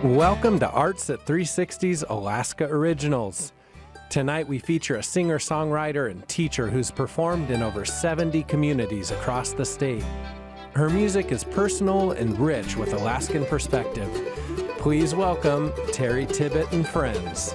Welcome to Arts at 360's Alaska Originals. Tonight we feature a singer-songwriter and teacher who's performed in over 70 communities across the state. Her music is personal and rich with Alaskan perspective. Please welcome Teri Tibbett and friends.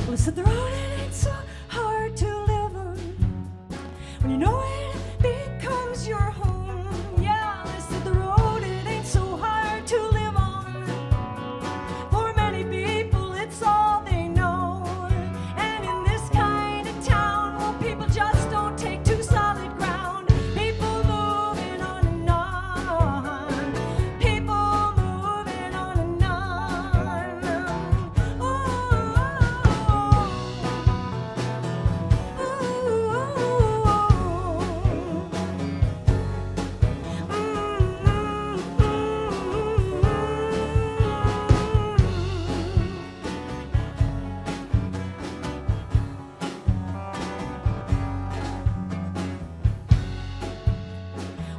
Listen, the road, it ain't so hard to live on when you know it becomes your home. Yeah, listen, the road, it ain't so hard to live on. For many people, it's all they know. And in this kind of town, well, people just don't take to solid ground. People moving on and on. People moving on and on.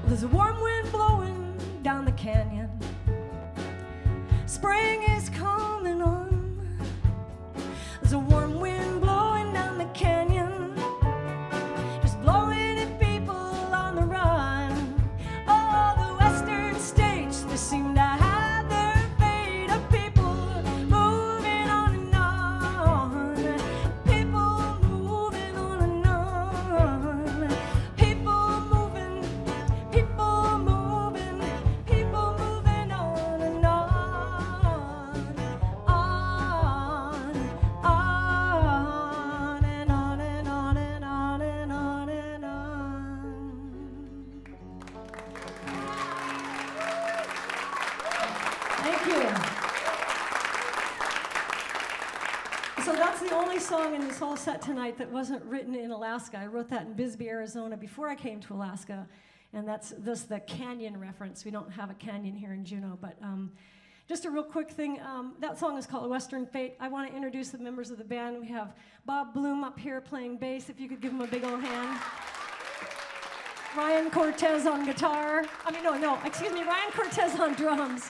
There's a warm wind blowing down the canyon. Spring is coming on. There's a warm wind blowing down the canyon, just blowing at people on the run. Oh, the western states, they seem to have their fate of people moving on and on. People moving on and on. People moving, people moving, people moving on and on. song in this whole set tonight that wasn't written in Alaska. I wrote that in Bisbee, Arizona before I came to Alaska, and that's the canyon reference. We don't have a canyon here in Juneau, but just a real quick thing. That song is called Western Fate. I want to introduce the members of the band. We have Bob Bloom up here playing bass, if you could give him a big old hand. Ryan Cortez on guitar. Ryan Cortez on drums.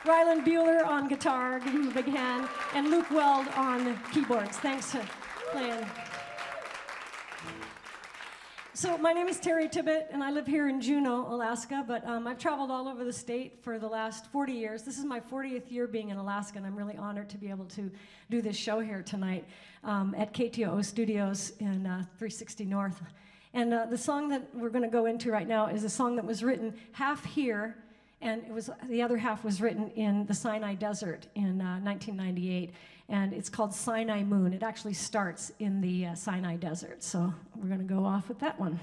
Ryland Bueller on guitar, give him a big hand, and Luke Weld on keyboards. Thanks for playing. So my name is Teri Tibbett, and I live here in Juneau, Alaska, but I've traveled all over the state for the last 40 years. This is my 40th year being in Alaska, and I'm really honored to be able to do this show here tonight at KTOO Studios in 360 North. And the song that we're going to go into right now is a song that was written half here, and the other half was written in the Sinai Desert in 1998, and it's called Sinai Moon. It actually starts in the Sinai Desert, so we're going to go off with that one.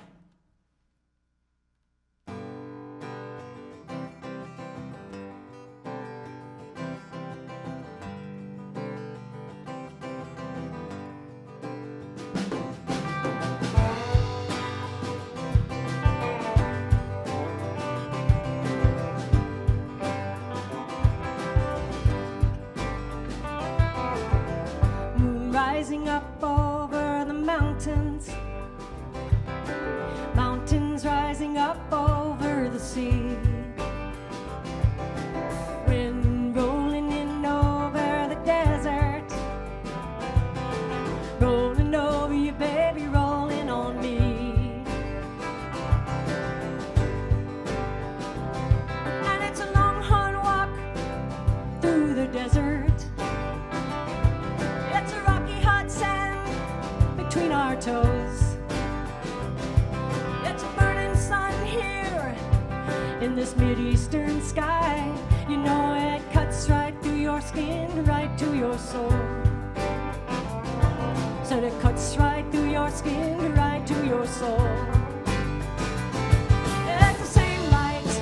Rising up over the mountains, mountains rising up over the sea, wind rolling in over the desert, rolling over you, baby, rolling on me. And it's a long, hard walk through the desert. Between our toes, it's a burning sun here in this mid-eastern sky. You know it cuts right through your skin, right to your soul. So it cuts right through your skin, right to your soul. It's the same light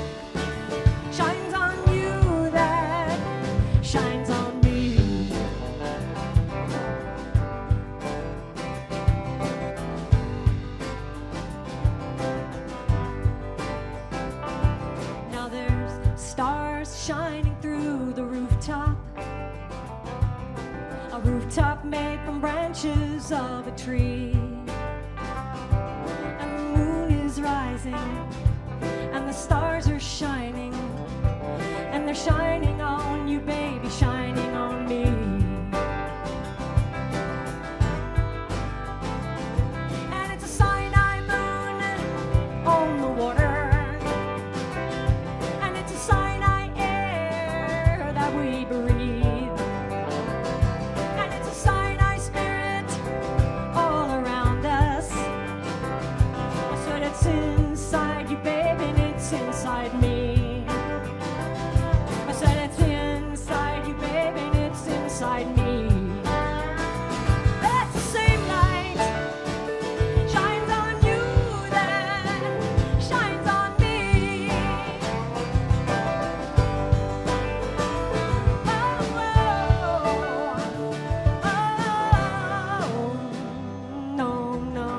shines on you that shines on me. Shining through the rooftop, a rooftop made from branches of a tree, and the moon is rising, and the stars are shining, and they're shining on you, baby, shining on me. And it's a Sinai moon on the water. Inside me. I said it's inside you, baby, and it's inside me. That's the same light shines on you that shines on me. Oh, no, no.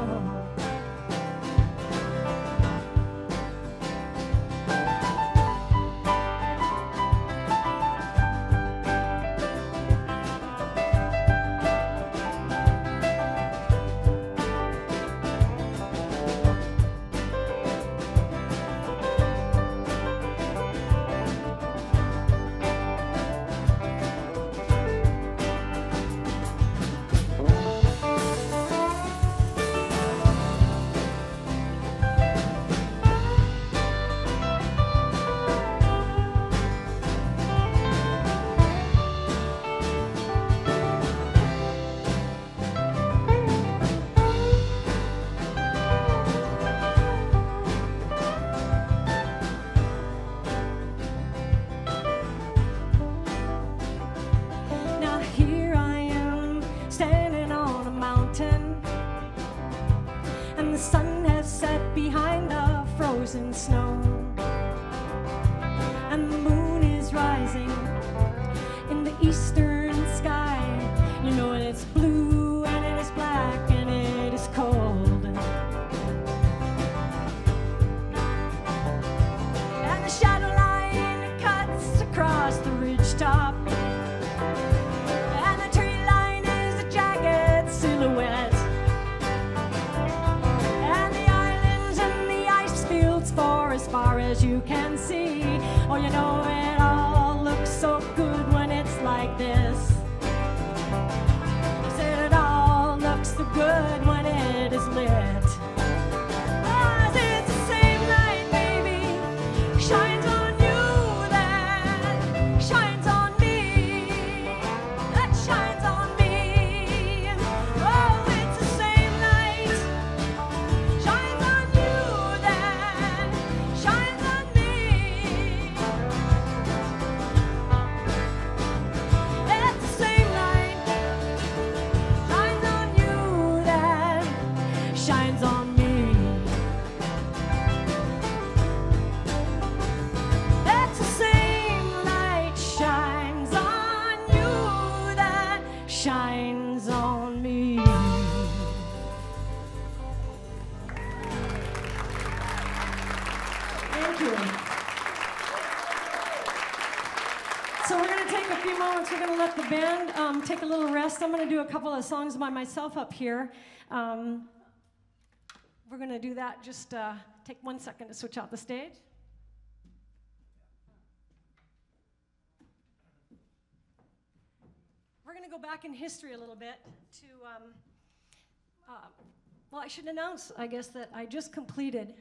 The sun has set behind the frozen snow, and the moon is rising in the eastern sky. You know it's blue top. And the tree line is a jagged silhouette. And the islands and the ice fields as far as you can see. Oh, you know it all looks so good when it's like this. I said it all looks so good when it is lit. It's the same light, baby, shines on you, that shines on me, that shines on me. Oh, it's the same light, shines on you, that shines on me. It's the same light, shines on you, that shines on me. That's the same light shines on you, that shines on me. Thank you. So we're going to take a few moments. We're going to let the band take a little rest. I'm going to do a couple of songs by myself up here. We're going to do that. Just take 1 second to switch out the stage. We're going to go back in history a little bit to, well, I should announce, I guess, that I just completed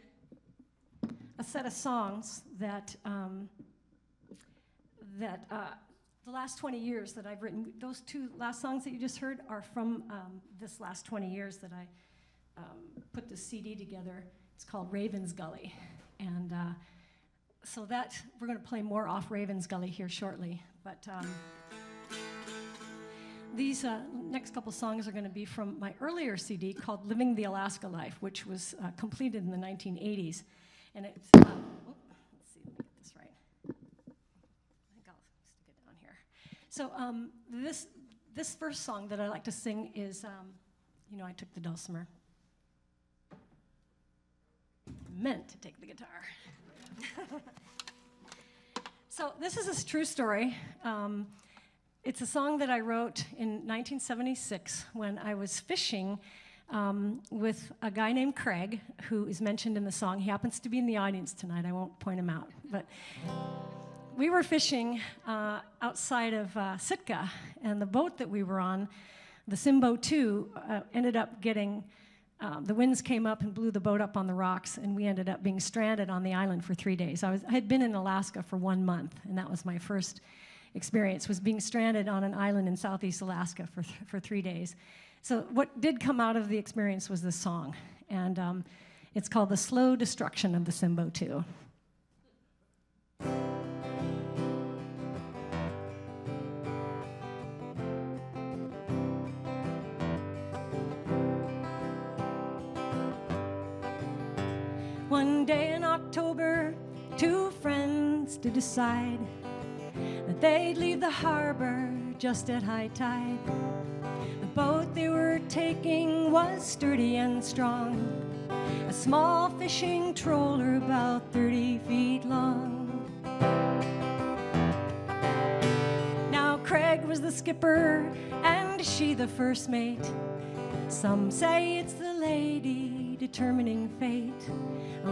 a set of songs that the last 20 years that I've written. Those two last songs that you just heard are from this last 20 years that I put this CD together. It's called Raven's Gully. And so that, we're going to play more off Raven's Gully here shortly. But these next couple songs are going to be from my earlier CD called Living the Alaska Life, which was completed in the 1980s. And it's, let's see, let me get this right. I think I'll stick it down here. So this first song that I like to sing is, you know, I took the dulcimer. Meant to take the guitar. So this is a true story. It's a song that I wrote in 1976 when I was fishing with a guy named Craig, who is mentioned in the song. He happens to be in the audience tonight. I won't point him out. But we were fishing outside of Sitka, and the boat that we were on, the Simbo 2, ended up getting, the winds came up and blew the boat up on the rocks, and we ended up being stranded on the island for 3 days. I had been in Alaska for 1 month, and that was my first experience, was being stranded on an island in southeast Alaska for 3 days. So what did come out of the experience was this song, and it's called The Slow Destruction of the Simbo 2. One day in October, two friends did decide that they'd leave the harbor just at high tide. The boat they were taking was sturdy and strong, a small fishing trawler about 30 feet long. Now Craig was the skipper and she the first mate. Some say it's the lady determining fate.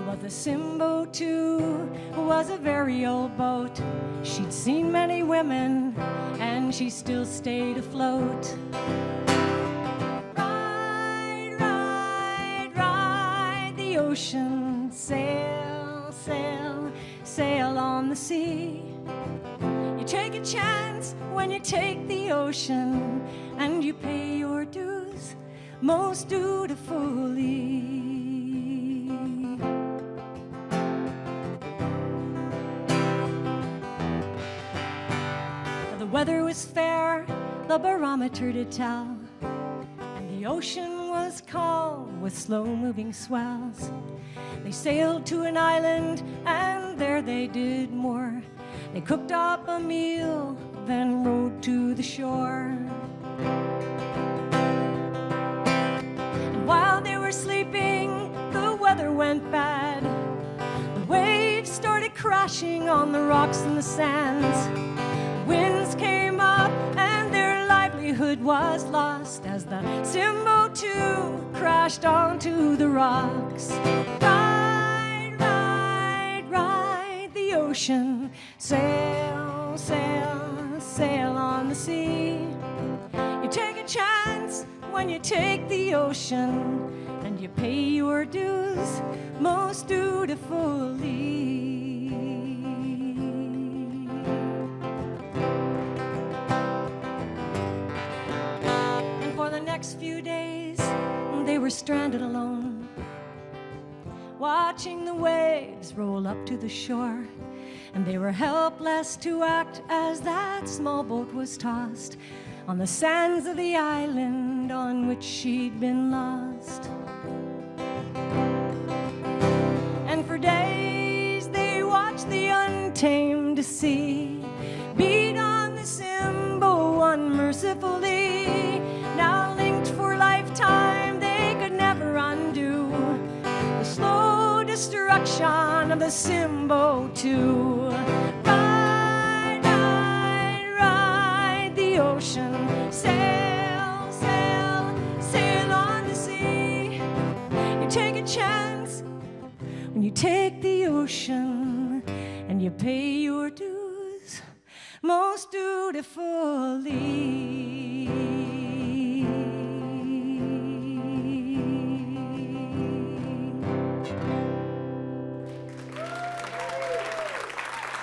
But the Simbo 2 was a very old boat. She'd seen many women, and she still stayed afloat. Ride, ride, ride the ocean, sail, sail, sail on the sea. You take a chance when you take the ocean, and you pay your dues most dutifully. The weather was fair, the barometer did tell, and the ocean was calm with slow-moving swells. They sailed to an island, and there they did more. They cooked up a meal, then rowed to the shore. And while they were sleeping, the weather went bad. The waves started crashing on the rocks and the sands. winds came up and their livelihood was lost as the Simbo 2 crashed onto the rocks. Ride, ride, ride the ocean, sail, sail, sail on the sea. You take a chance when you take the ocean, and you pay your dues most dutifully. And for the next few days, they were stranded alone, watching the waves roll up to the shore. And they were helpless to act as that small boat was tossed on the sands of the island on which she'd been lost. And for days they watched the untamed sea beat on the Simbo unmercifully. Now linked for lifetime, they could never undo the slow destruction of the Simbo 2. Ride, ride, ride the ocean, sail, sail, sail on the sea. You take a chance when you take the ocean, and you pay your dues most dutifully.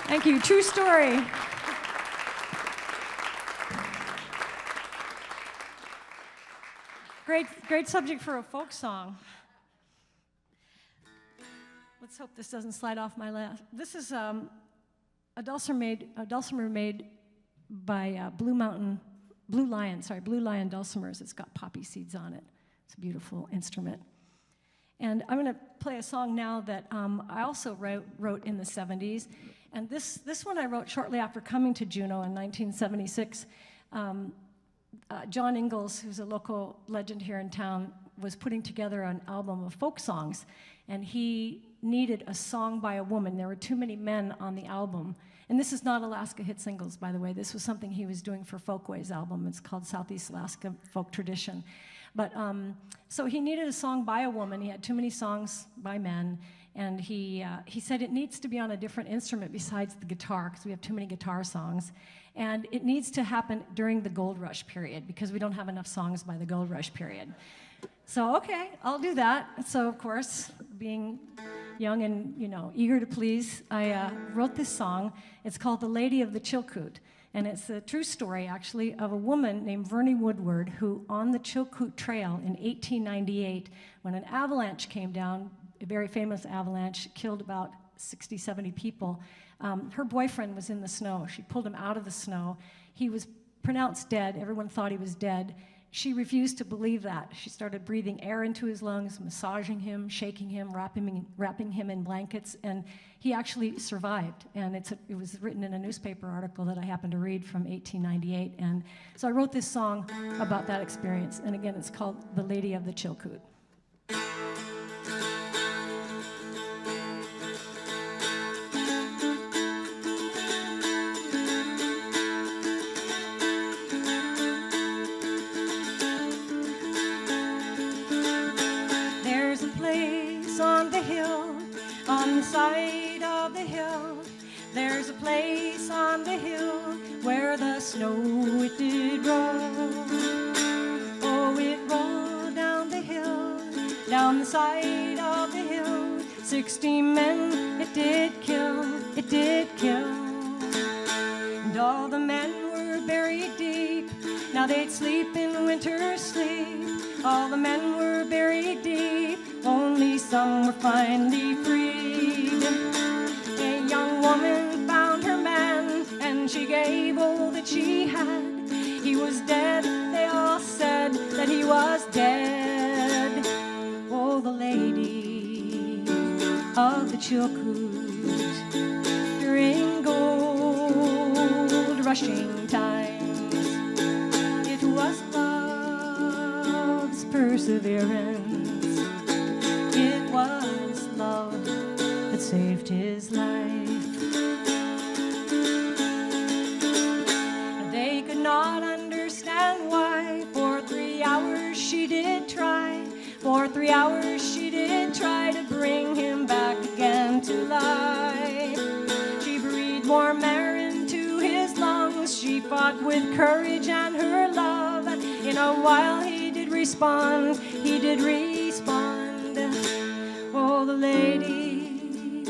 Thank you. True story. Great subject for a folk song. Let's hope this doesn't slide off my lap. This is a dulcimer made by Blue Lion dulcimers. It's got poppy seeds on it. It's a beautiful instrument. And I'm going to play a song now that I also wrote in the 70s. And this one I wrote shortly after coming to Juneau in 1976. John Ingalls, who's a local legend here in town, was putting together an album of folk songs, and he needed a song by a woman. There were too many men on the album. And this is not Alaska Hit Singles, by the way. This was something he was doing for Folkways album. It's called Southeast Alaska Folk Tradition. But so he needed a song by a woman. He had too many songs by men. And he said it needs to be on a different instrument besides the guitar, because we have too many guitar songs. And it needs to happen during the Gold Rush period, because we don't have enough songs by the Gold Rush period. So, okay, I'll do that. So, of course, being young and, eager to please, I wrote this song. It's called The Lady of the Chilkoot. And it's a true story, actually, of a woman named Vernie Woodward, who on the Chilkoot Trail in 1898, when an avalanche came down, a very famous avalanche, killed about 60, 70 people, her boyfriend was in the snow. She pulled him out of the snow. He was pronounced dead. Everyone thought he was dead. She refused to believe that. She started breathing air into his lungs, massaging him, shaking him, wrapping him in blankets, and he actually survived. And it was written in a newspaper article that I happened to read from 1898. And so I wrote this song about that experience. And again, it's called The Lady of the Chilkoot. Side of the hill, there's a place on the hill where the snow it did roll. Oh, it rolled down the hill, down the side of the hill. 60 men it did kill, it did kill. And all the men were buried deep, now they'd sleep in winter sleep. All the men were buried deep, only some were finally freed. A young woman found her man, and she gave all that she had. He was dead, they all said that he was dead. Oh, the lady of the Chilkoot, during gold rushing times, it was love's perseverance, it was love that saved his life. did try. For 3 hours she did try to bring him back again to life. She breathed warm air into his lungs. She fought with courage and her love. In a while he did respond. He did respond. Oh, the lady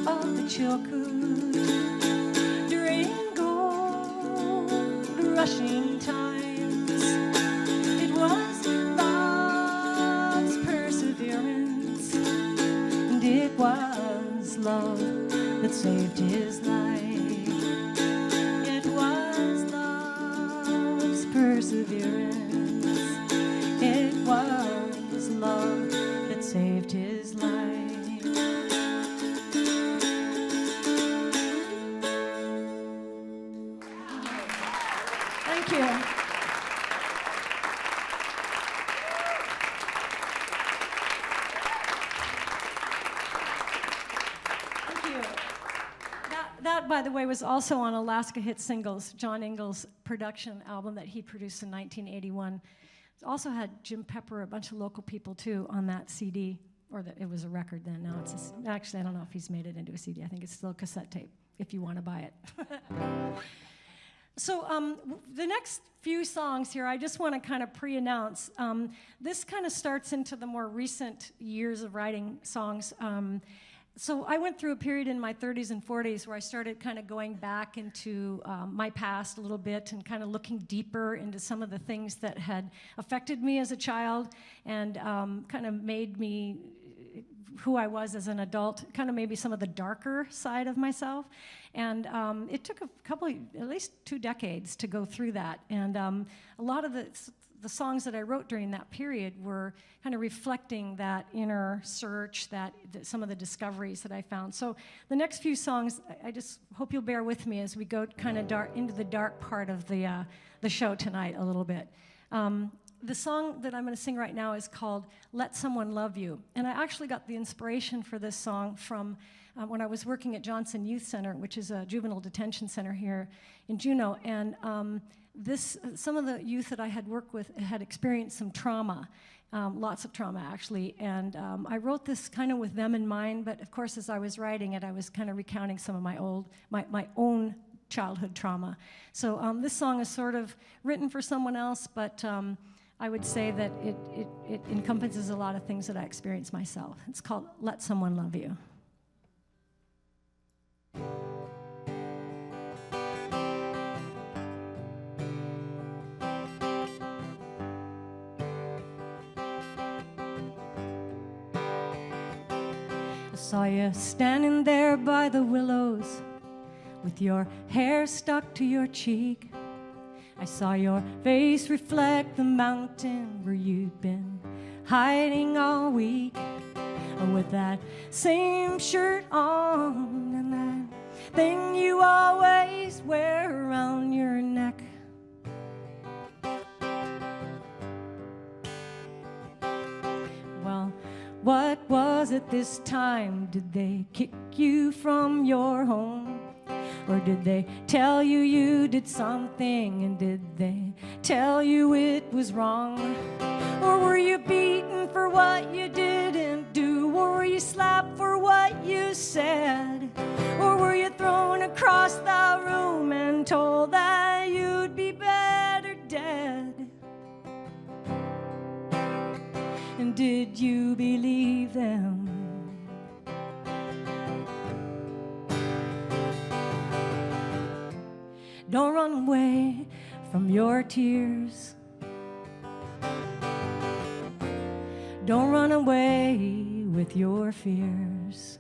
of the Chilkoot during gold rushing times. It was love's perseverance, and it was love that saved his life. It was love's perseverance. It was love that saved his life. Thank you. Thank you. That, by the way, was also on Alaska Hit Singles, John Ingles' production album that he produced in 1981. It also had Jim Pepper, a bunch of local people too, on that CD, or that it was a record then. Now it's actually, I don't know if he's made it into a CD. I think it's still a cassette tape if you want to buy it. So the next few songs here, I just want to kind of pre-announce. This kind of starts into the more recent years of writing songs. So I went through a period in my 30s and 40s where I started kind of going back into my past a little bit and kind of looking deeper into some of the things that had affected me as a child and kind of made me who I was as an adult, kind of maybe some of the darker side of myself. And it took at least 2 decades to go through that. And a lot of the songs that I wrote during that period were kind of reflecting that inner search, some of the discoveries that I found. So the next few songs, I just hope you'll bear with me as we go kind of into the dark part of the show tonight a little bit. The song that I'm going to sing right now is called Let Someone Love You. And I actually got the inspiration for this song from when I was working at Johnson Youth Center, which is a juvenile detention center here in Juneau. And some of the youth that I had worked with had experienced some trauma, lots of trauma actually. And I wrote this kind of with them in mind, but of course as I was writing it, I was kind of recounting some of my own childhood trauma. So this song is sort of written for someone else, but I would say that it encompasses a lot of things that I experienced myself. It's called Let Someone Love You. I saw you standing there by the willows with your hair stuck to your cheek. I saw your face reflect the mountain where you'd been hiding all week. With that same shirt on and that thing you always wear around your neck. Well, what was it this time? Did they kick you from your home? Or did they tell you you did something, and did they tell you it was wrong? Or were you beaten for what you didn't do? Or were you slapped for what you said? Or were you thrown across the room and told that you'd be better dead? And did you believe them? Don't run away from your tears. Don't run away with your fears.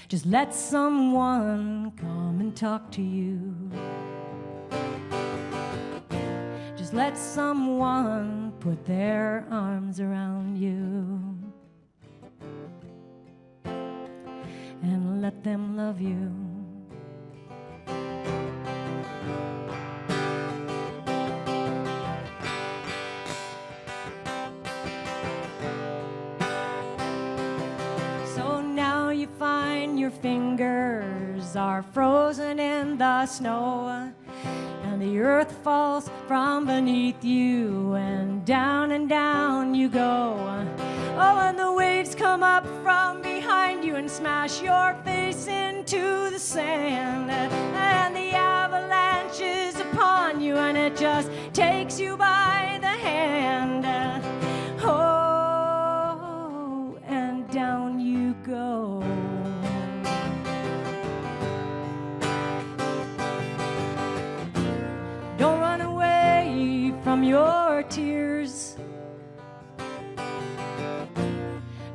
Just let someone come and talk to you. Just let someone put their arms around you and let them love you. You find your fingers are frozen in the snow, and the earth falls from beneath you, and down you go. Oh, and the waves come up from behind you and smash your face into the sand, and the avalanche is upon you, and it just takes you by the hand. Oh, and down you go. Don't run away from your tears.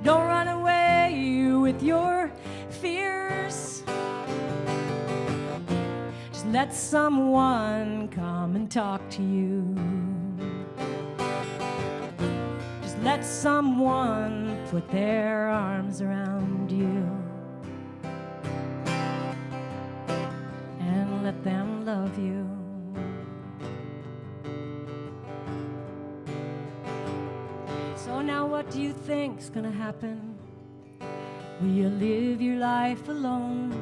Don't run away with your fears. Just let someone come and talk to you. Just let someone put their arms around you and let them love you. So now what do you think's gonna happen? Will you live your life alone?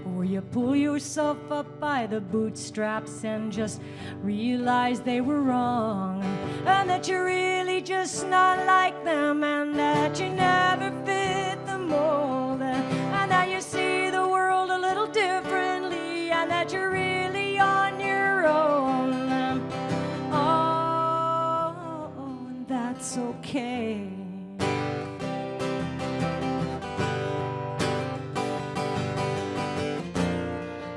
Or will you pull yourself up by the bootstraps and just realize they were wrong? And that you're really just not like them, and that you never fit the mold, and that you see the world a little differently, and that you're really on your own. That's okay.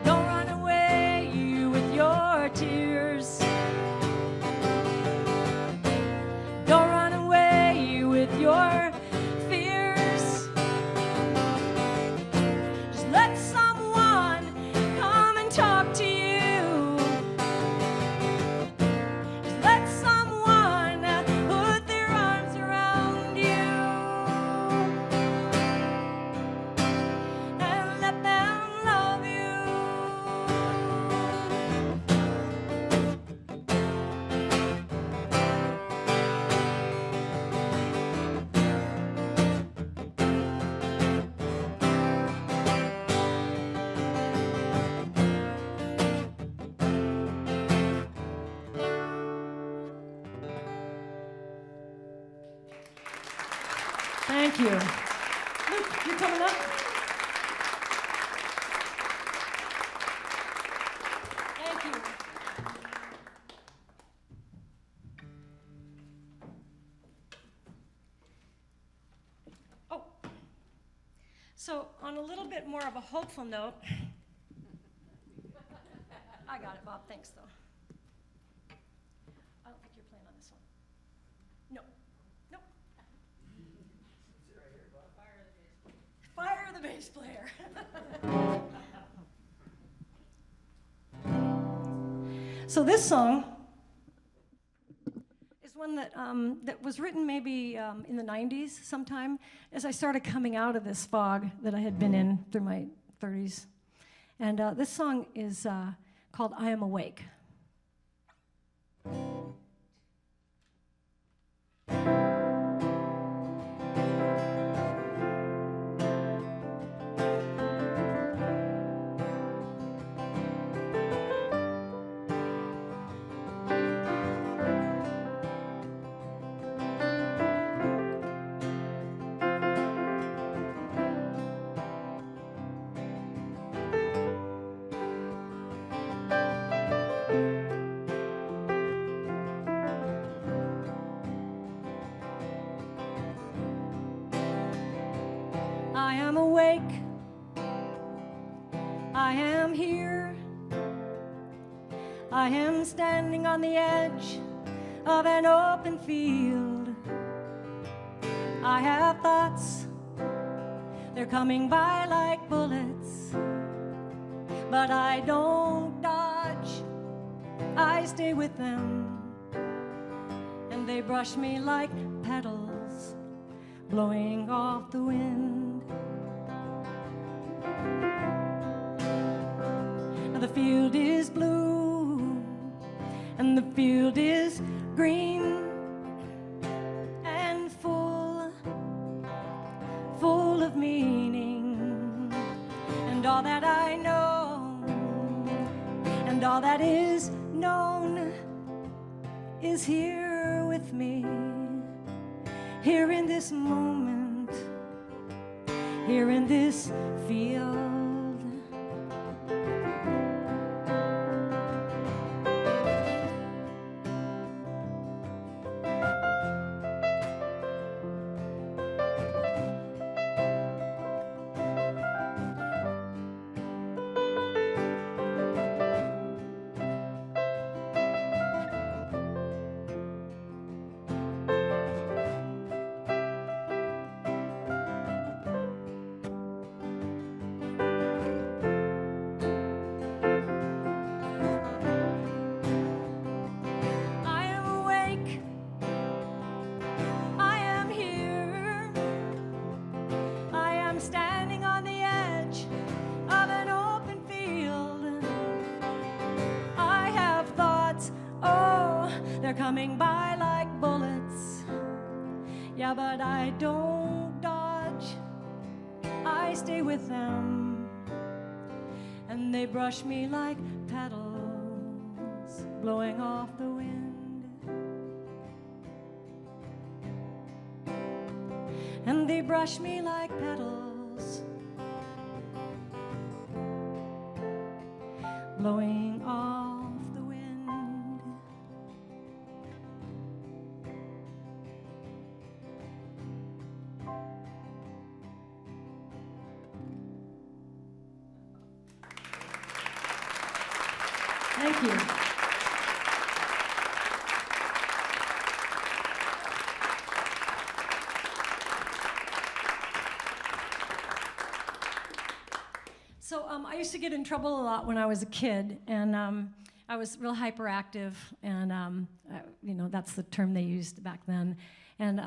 Don't run away with your tears. Don't run away with your fears. Just let someone come and talk to you. Just let someone put their arms around you and let them love you. Thank you. Luke, you coming up? Thank you. Oh, so on a little bit more of a hopeful note, I got it, Bob. Thanks, though. I don't think you're playing on this one. No. Nope. Fire the bass player. So this song is one that was written maybe in the 90s sometime, as I started coming out of this fog that I had been in through my 30s. And this song is called I Am Awake. I am awake, I am here, I am standing on the edge of an open field. I have thoughts, they're coming by like bullets, but I don't dodge, I stay with them, and they brush me like petals blowing off the wind. The field is blue and the field is green and full of meaning, and all that I know and all that is known is here with me, here in this moment, here in this field. Coming by like bullets, yeah, but I don't dodge, I stay with them, and they brush me like petals blowing off the wind, and they brush me like petals blowing off. Thank you. So I used to get in trouble a lot when I was a kid, and I was real hyperactive, and you know, that's the term they used back then. And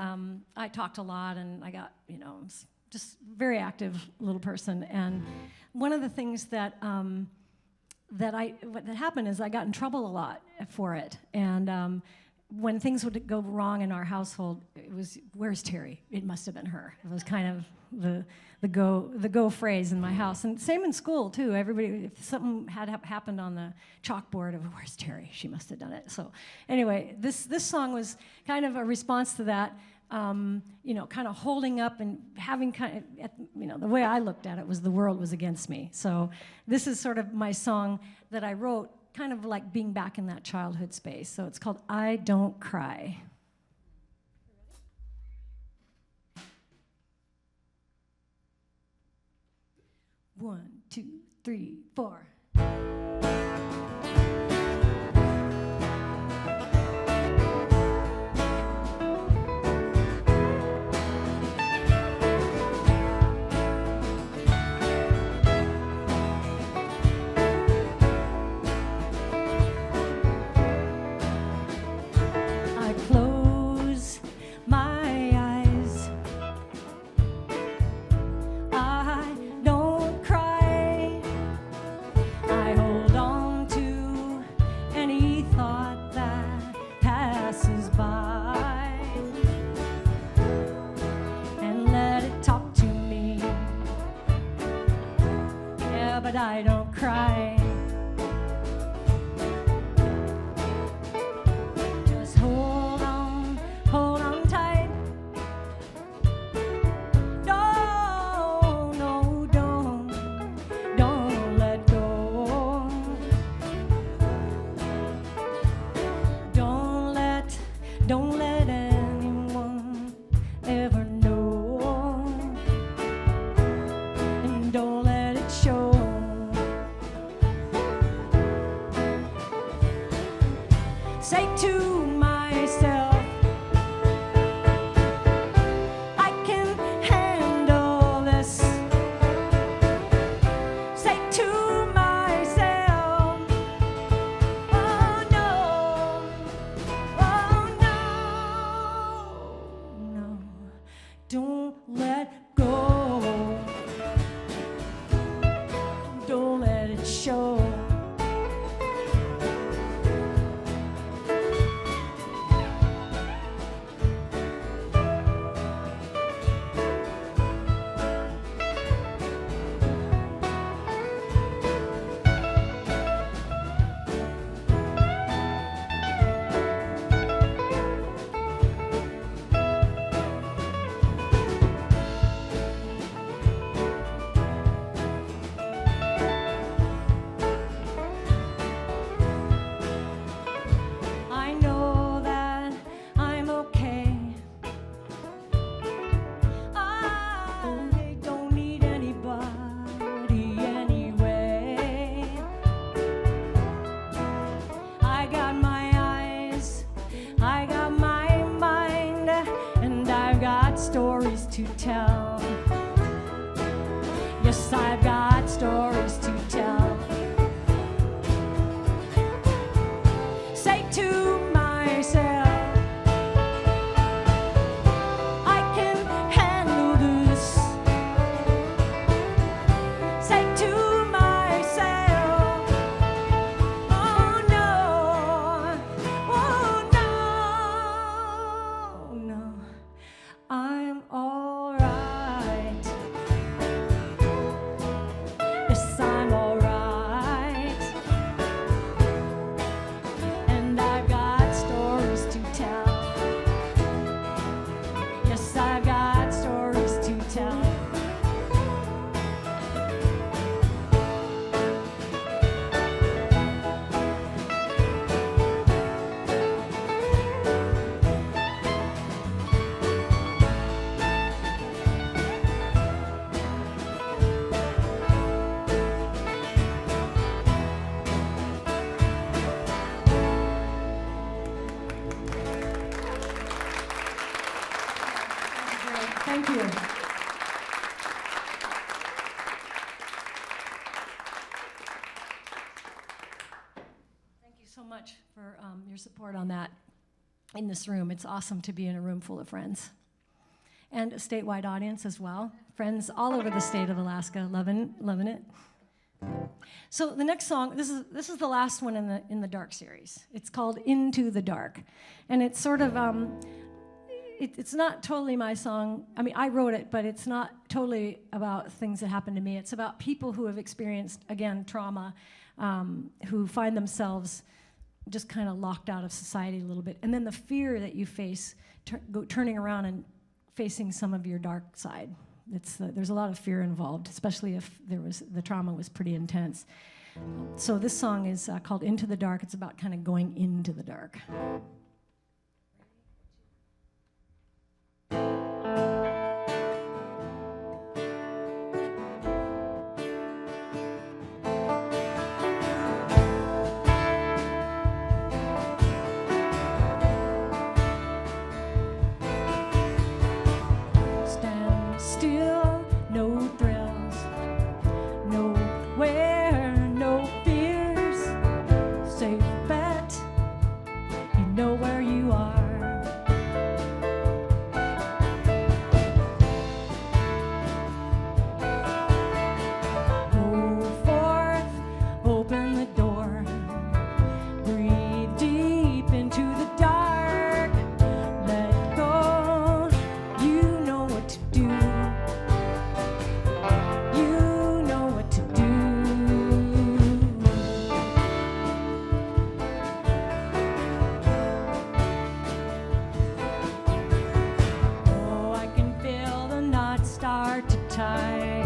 I talked a lot, and I got, you know, just very active little person. And one of the things that that happened is I got in trouble a lot for it. And when things would go wrong in our household, it was, "Where's Teri?" It must have been her. It was kind of the go phrase in my house. And same in school too. Everybody, if something had happened on the chalkboard of "Where's Teri?" She must have done it. So anyway, this song was kind of a response to that. You know, kind of holding up and having kind of, you know, the way I looked at it was the world was against me. So this is sort of my song that I wrote, kind of like being back in that childhood space. So it's called "I Don't Cry." One, two, three, four. But I don't cry. Just hold on tight. No, no, don't let go. Don't let anyone ever know. And don't let it show. Say to myself, I can handle this. Say to myself, oh no, no, don't let go. Don't let it show. Yes, I've got stories to tell. Say to myself, I can handle this. Say to myself, oh no, I'm all right. Yes, I'm all right. And I've got stories to tell. Yes, I've got stories to tell. Thank you. Thank you so much for your support on that in this room. It's awesome to be in a room full of friends. And a statewide audience as well. Friends all over the state of Alaska, loving it. So the next song, this is the last one in the Dark series. It's called Into the Dark. And it's sort of it's not totally my song. I mean, I wrote it, but it's not totally about things that happened to me. It's about people who have experienced, again, trauma, who find themselves just kind of locked out of society a little bit. And then the fear that you face turning around and facing some of your dark side. There's a lot of fear involved, especially if the trauma was pretty intense. So this song is called Into the Dark. It's about kind of going into the dark. Stand still, no thrills, nowhere, no fears. Safe bet, you know where you are. Go forth, open the door, breathe deep into the dark. Let go, you know what to do. You know what to do. Oh, I can feel the knots start to tie.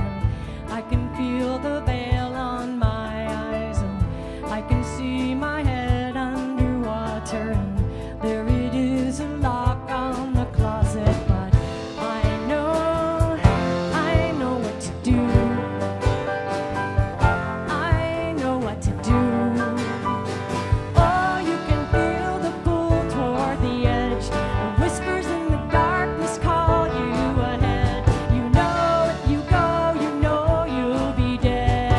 I can feel the veil on my eyes, and I can see my head underwater, and there it is, a lock on the closet. But I know what to do. I know what to do. Oh, you can feel the pull toward the edge. The whispers in the darkness call you ahead. You know if you go, you know you'll be dead.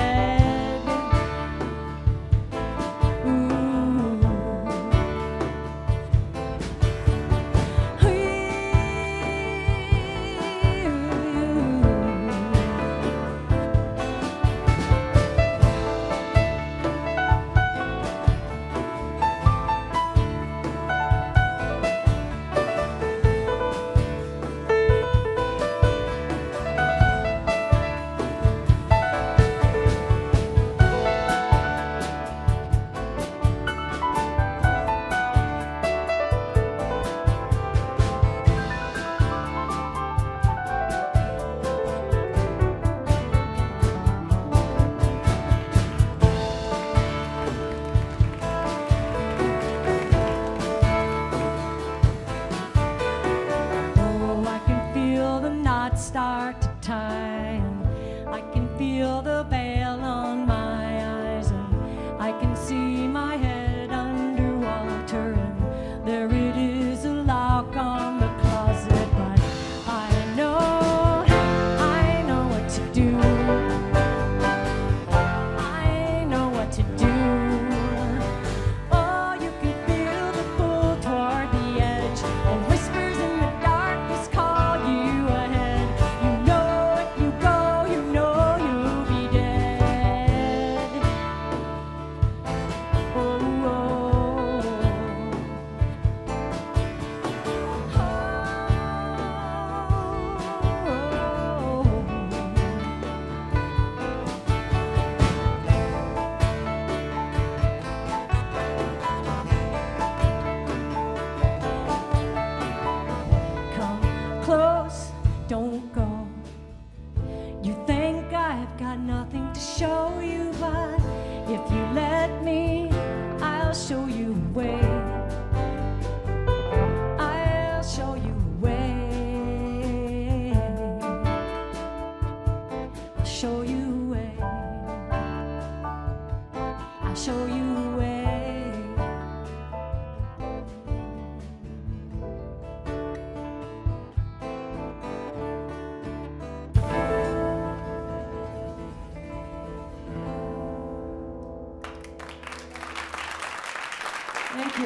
You think I've got nothing to show you, but if you let me, I'll show you a way. I'll show you a way. I'll show you a way. I'll show you a way. Thank you.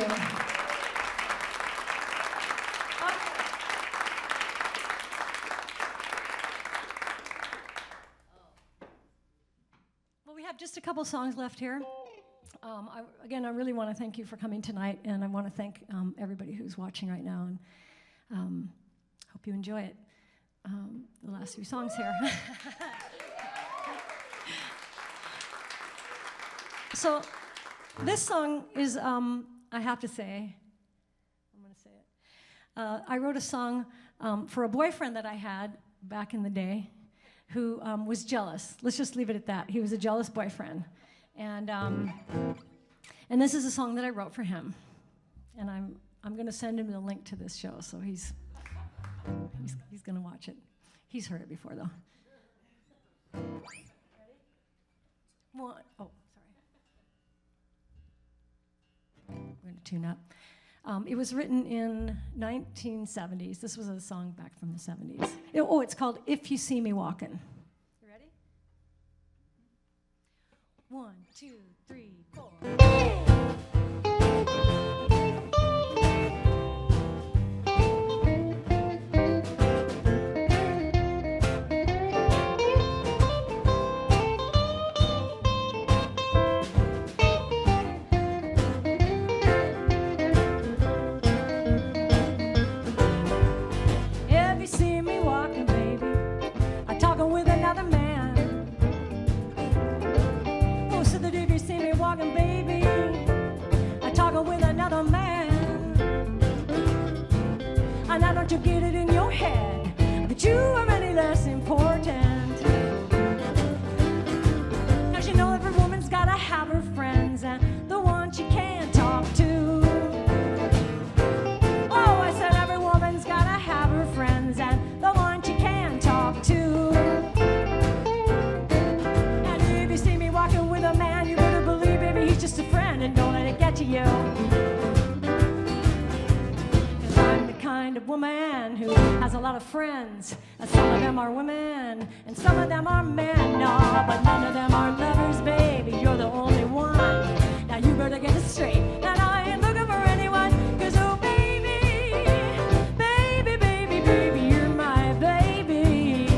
Well, we have just a couple songs left here. Again, I really want to thank you for coming tonight, and I want to thank everybody who's watching right now, and hope you enjoy it. The last few songs here. So, this song is, I have to say, I'm going to say it. I wrote a song for a boyfriend that I had back in the day who was jealous. Let's just leave it at that. He was a jealous boyfriend. And this is a song that I wrote for him. And I'm going to send him the link to this show, so he's going to watch it. He's heard it before, though. Ready? One. Oh, sorry. We're going to tune up. It was written in 1970s. This was a song back from the 70s. It's called If You See Me Walkin'. You ready? 1, 2, 3, 4. To get it in your head that you are any less important. Don't you know every woman's gotta have her friends and the one she can't talk to? Oh, I said every woman's gotta have her friends and the one she can't talk to. And if you see me walking with a man, you better believe, baby, he's just a friend, and don't let it get to you. Of woman who has a lot of friends, and some of them are women and some of them are men. No, but none of them are lovers, baby. You're the only one. Now you better get it straight, and I ain't looking for anyone, 'cause oh baby, baby, baby, baby, you're my baby.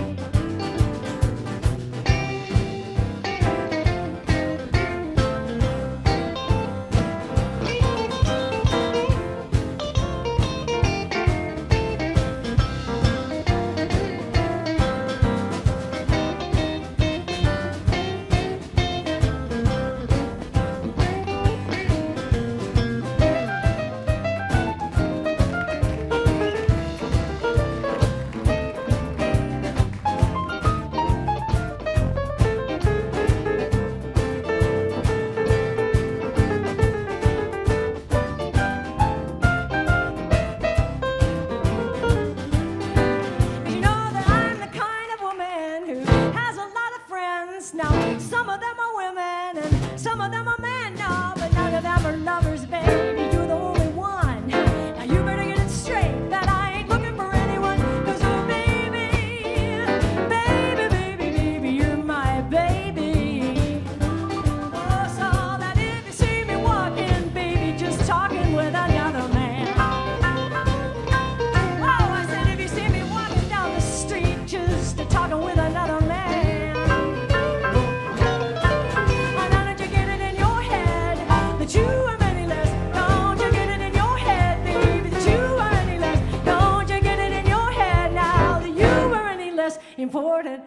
Important.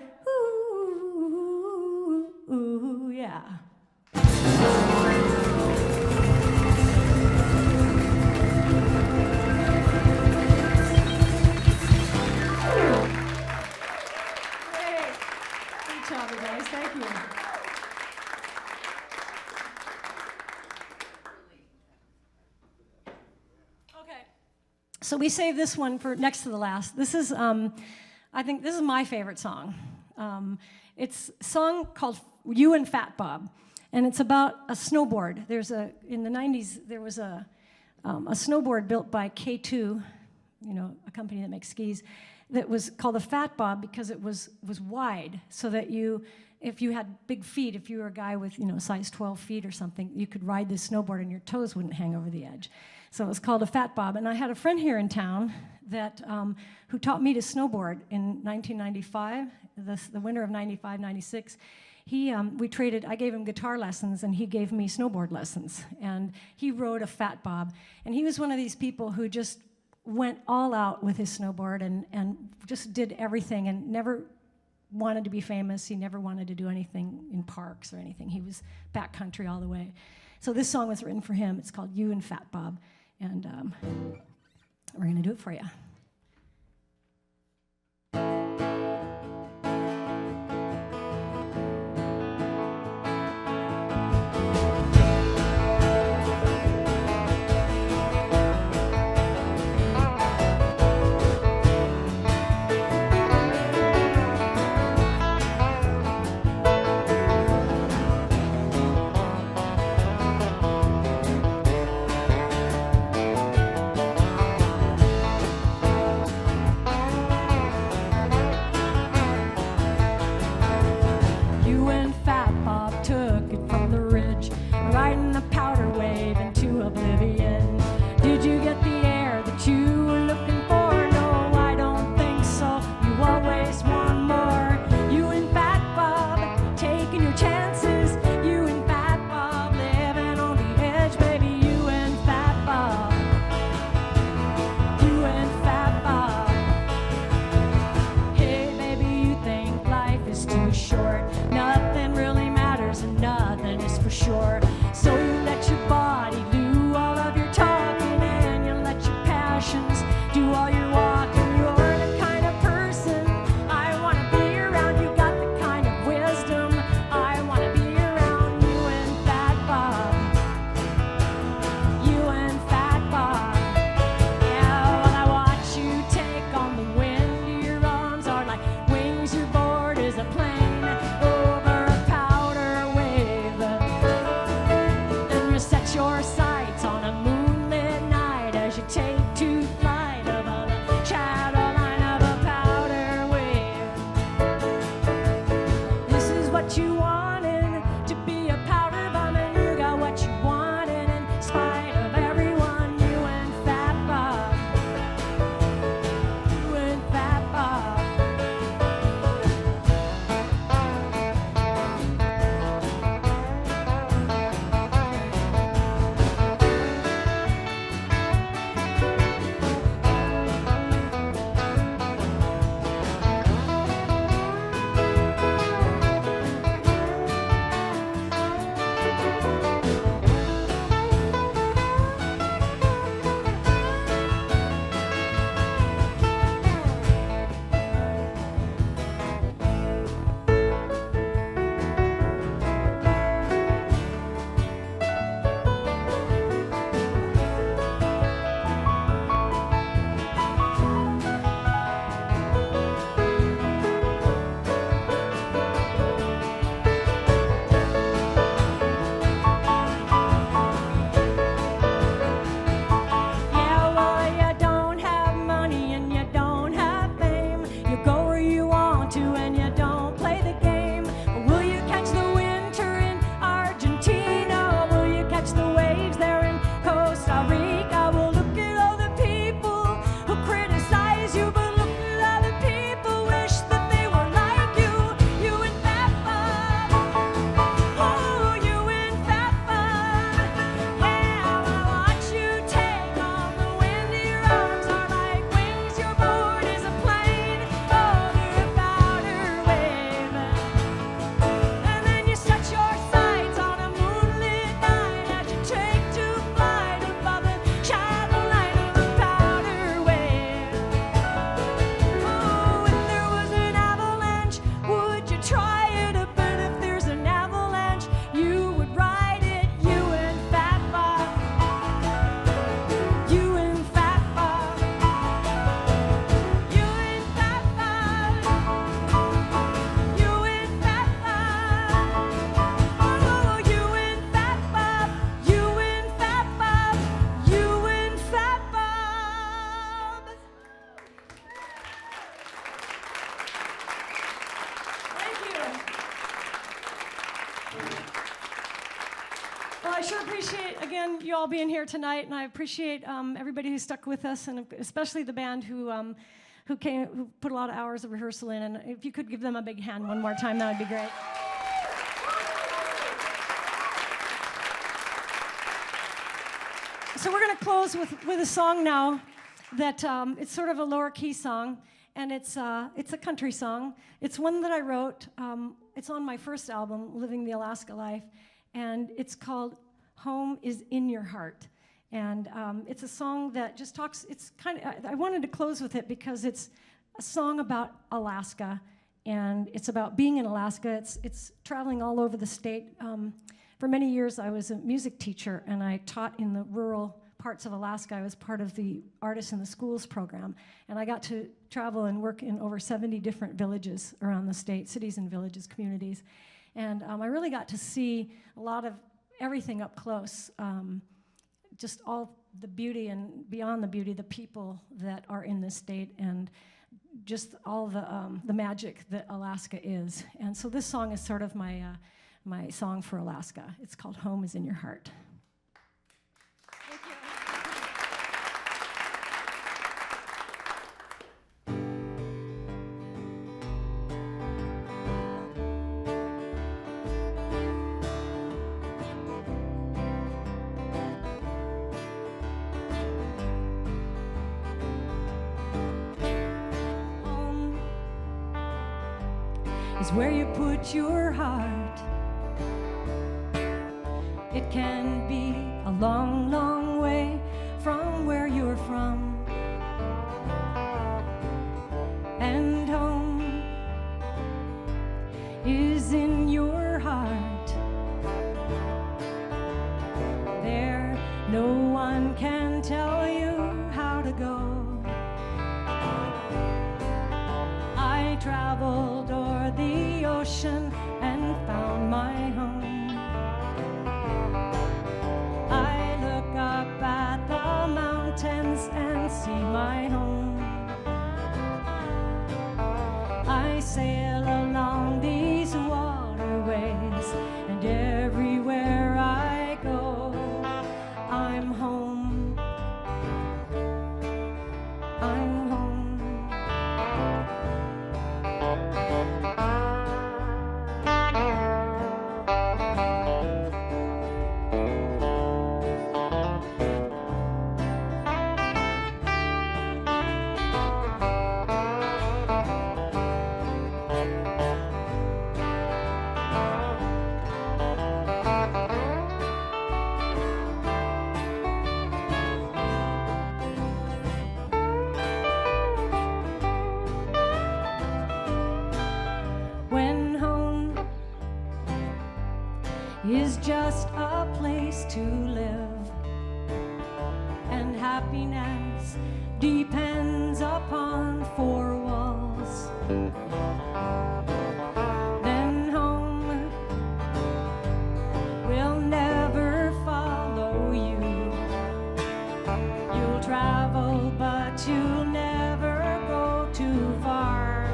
Ooh, yeah. Great. Good job, you guys. Thank you. Okay. So we saved this one for next to the last. This is, I think this is my favorite song. It's a song called You and Fat Bob, and it's about a snowboard. In the 90s, there was a snowboard built by K2, a company that makes skis, that was called a Fat Bob because it was wide, so that if you had big feet, if you were a guy with size 12 feet or something, you could ride this snowboard and your toes wouldn't hang over the edge. So it was called a Fat Bob. And I had a friend here in town that who taught me to snowboard in 1995, the winter of 95, 96. I gave him guitar lessons and he gave me snowboard lessons. And he rode a Fat Bob. And he was one of these people who just went all out with his snowboard and just did everything and never wanted to be famous. He never wanted to do anything in parks or anything. He was backcountry all the way. So this song was written for him. It's called You and Fat Bob. And we're going to do it for you. Try sure appreciate, again, you all being here tonight, and I appreciate everybody who stuck with us, and especially the band who put a lot of hours of rehearsal in. And if you could give them a big hand one more time, that would be great. So we're going to close with a song now that it's sort of a lower key song, and it's a country song. It's one that I wrote. It's on my first album, Living the Alaska Life, and it's called Home is in Your Heart. And it's a song that just talks, I wanted to close with it because it's a song about Alaska, and it's about being in Alaska. It's traveling all over the state. For many years, I was a music teacher, and I taught in the rural parts of Alaska. I was part of the Artists in the Schools program, and I got to travel and work in over 70 different villages around the state, cities and villages, communities. And I really got to see a lot of everything up close, just all the beauty and beyond the beauty, the people that are in this state, and just all the magic that Alaska is. And so this song is sort of my song for Alaska. It's called Home is in Your Heart. Thank you. Home is where you put your heart. It can be a long, long way from where you're from. And home is in your heart. There, no one can tell you how to go. I traveled o'er the ocean and found my home. Up at the mountains and see my home. I sail along these waterways, and everywhere I go, I'm home. I'm home. Is just a place to live, and happiness depends upon four walls. Then home will never follow you. You'll travel, but you'll never go too far.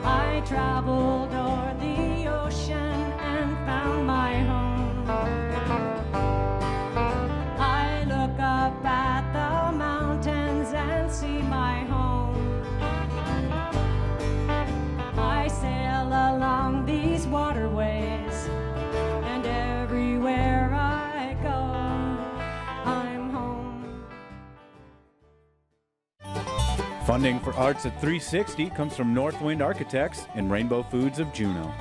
I traveled o'er the ocean and found my home. I look up at the mountains and see my home. I sail along these waterways, and everywhere I go, I'm home. Funding for Arts at 360 comes from Northwind Architects and Rainbow Foods of Juneau.